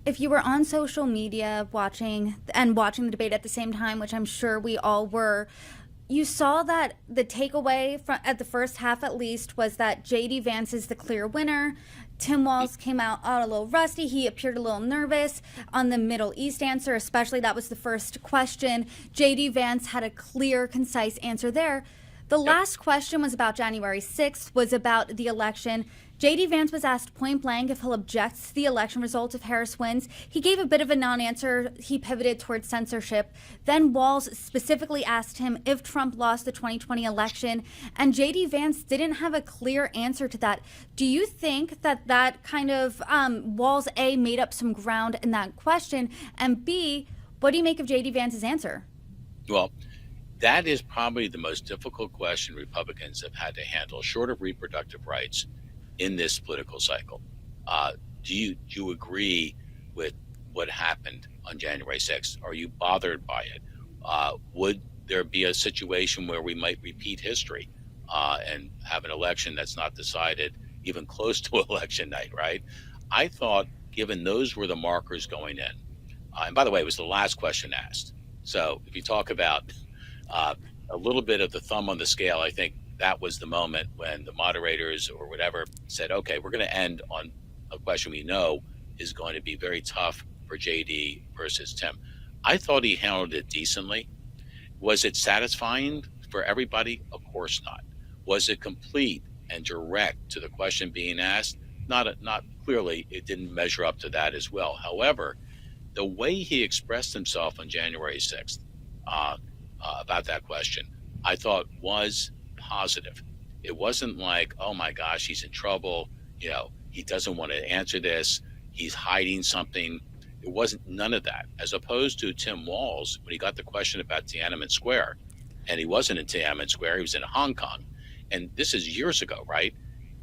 If you were on social media watching the debate at the same time, which I'm sure we all were, you saw that the takeaway from at the first half at least was that JD Vance is the clear winner. Tim Walz came out a little rusty. He appeared a little nervous on the Middle East answer, especially that was the first question. JD Vance had a clear, concise answer there. The Yep. last question was about January 6th, was about the election. JD Vance was asked point blank if he'll object to the election results if Harris wins. He gave a bit of a non-answer. He pivoted towards censorship. Then Walz specifically asked him if Trump lost the 2020 election, and JD Vance didn't have a clear answer to that. Do you think that that kind of Walz A made up some ground in that question, and B, what do you make of JD Vance's answer? Well, that is probably the most difficult question Republicans have had to handle, short of reproductive rights, in this political cycle. Do you agree with what happened on January 6th? Are you bothered by it? Would there be a situation where we might repeat history and have an election that's not decided even close to election night, right? I thought, given those were the markers going in, and by the way, it was the last question asked. So if you talk about a little bit of the thumb on the scale, I think that was the moment when the moderators or whatever said, okay, we're going to end on a question we know is going to be very tough for JD versus Tim. I thought he handled it decently. Was it satisfying for everybody? Of course not. Was it complete and direct to the question being asked? Not clearly. It didn't measure up to that as well. However, the way he expressed himself on January 6th about that question, I thought was positive. It wasn't like, oh my gosh, he's in trouble. He doesn't want to answer this. He's hiding something. It wasn't none of that. As opposed to Tim Walz, when he got the question about Tiananmen Square, and he wasn't in Tiananmen Square, he was in Hong Kong. And this is years ago, right?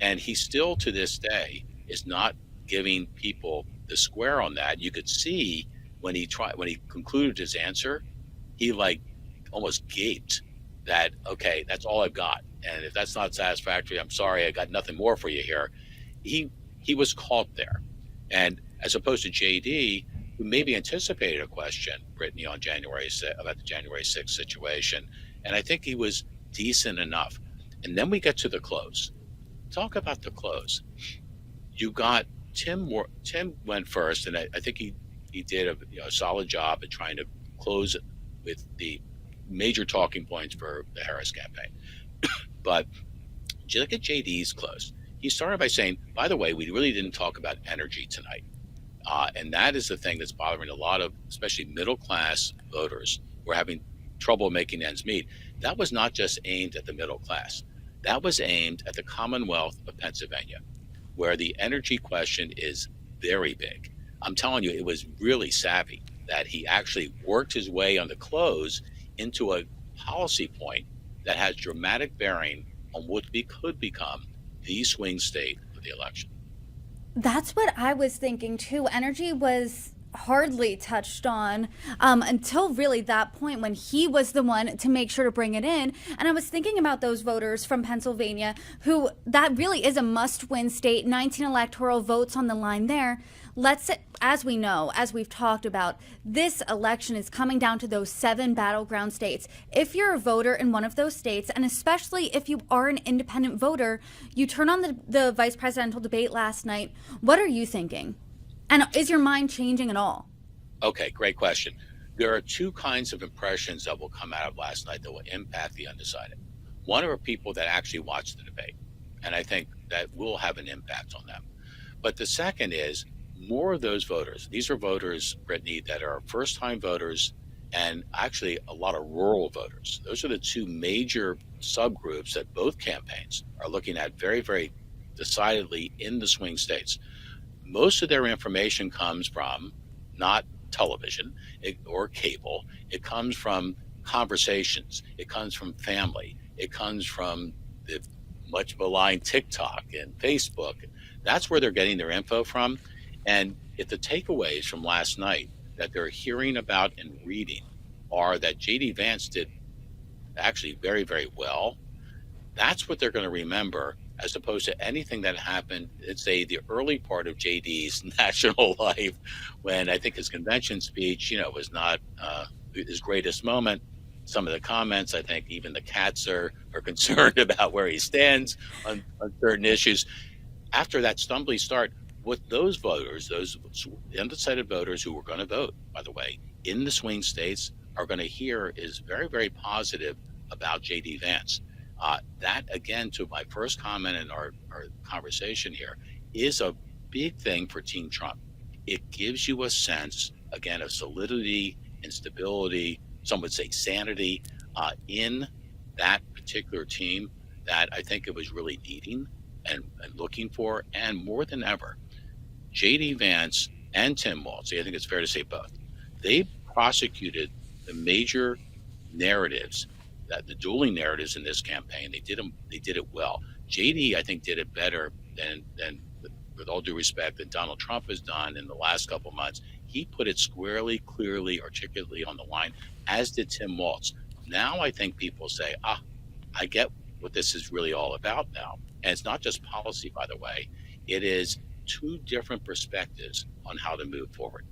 And he still to this day is not giving people the square on that. You could see when he concluded his answer, he like almost gaped that, okay, that's all I've got. And if that's not satisfactory, I'm sorry, I got nothing more for you here. He was caught there. And as opposed to JD, who maybe anticipated a question, Brittany, on about the January 6th situation. And I think he was decent enough. And then we get to the close. Talk about the close. You got Tim went first, and I think he did a solid job at trying to close with the major talking points for the Harris campaign. But look at JD's close. He started by saying, by the way, we really didn't talk about energy tonight. And that is the thing that's bothering a lot of, especially middle class voters who are having trouble making ends meet. That was not just aimed at the middle class. That was aimed at the Commonwealth of Pennsylvania, where the energy question is very big. I'm telling you, it was really savvy that he actually worked his way on the close into a policy point that has dramatic bearing on what could become the swing state of the election. That's what I was thinking too. Energy was hardly touched on until really that point when he was the one to make sure to bring it in. And I was thinking about those voters from Pennsylvania who that really is a must-win state, 19 electoral votes on the line there. As we know, as we've talked about, this election is coming down to those 7 battleground states. If you're a voter in one of those states, and especially if you are an independent voter, you turn on the vice presidential debate last night. What are you thinking? And is your mind changing at all? Okay, great question. There are 2 kinds of impressions that will come out of last night that will impact the undecided. One are people that actually watched the debate, and I think that will have an impact on them. But the second is more of those voters. These are voters, Brittany, that are first-time voters and actually a lot of rural voters. Those are the 2 major subgroups that both campaigns are looking at very, very decidedly in the swing states. Most of their information comes from not television or cable. It comes from conversations. It comes from family. It comes from the much maligned TikTok and Facebook. That's where they're getting their info from. And if the takeaways from last night that they're hearing about and reading are that JD Vance did actually very, very well, that's what they're going to remember as opposed to anything that happened, let's say, the early part of JD's national life, when I think his convention speech, was not his greatest moment. Some of the comments, I think even the cats are concerned about where he stands on certain issues. After that stumbly start, what those voters, those undecided voters who were going to vote, by the way, in the swing states are going to hear is very, very positive about JD Vance. That, again, to my first comment in our conversation here, is a big thing for Team Trump. It gives you a sense, again, of solidity and stability, some would say sanity, in that particular team that I think it was really needing and looking for. And more than ever, JD Vance and Tim Walz, I think it's fair to say both, they prosecuted the major narratives, that the dueling narratives in this campaign. They did it well. JD, I think, did it better than with all due respect, that Donald Trump has done in the last couple of months. He put it squarely, clearly, articulately on the line, as did Tim Walz. Now I think people say, I get what this is really all about now. And it's not just policy, by the way. It is two different perspectives on how to move forward.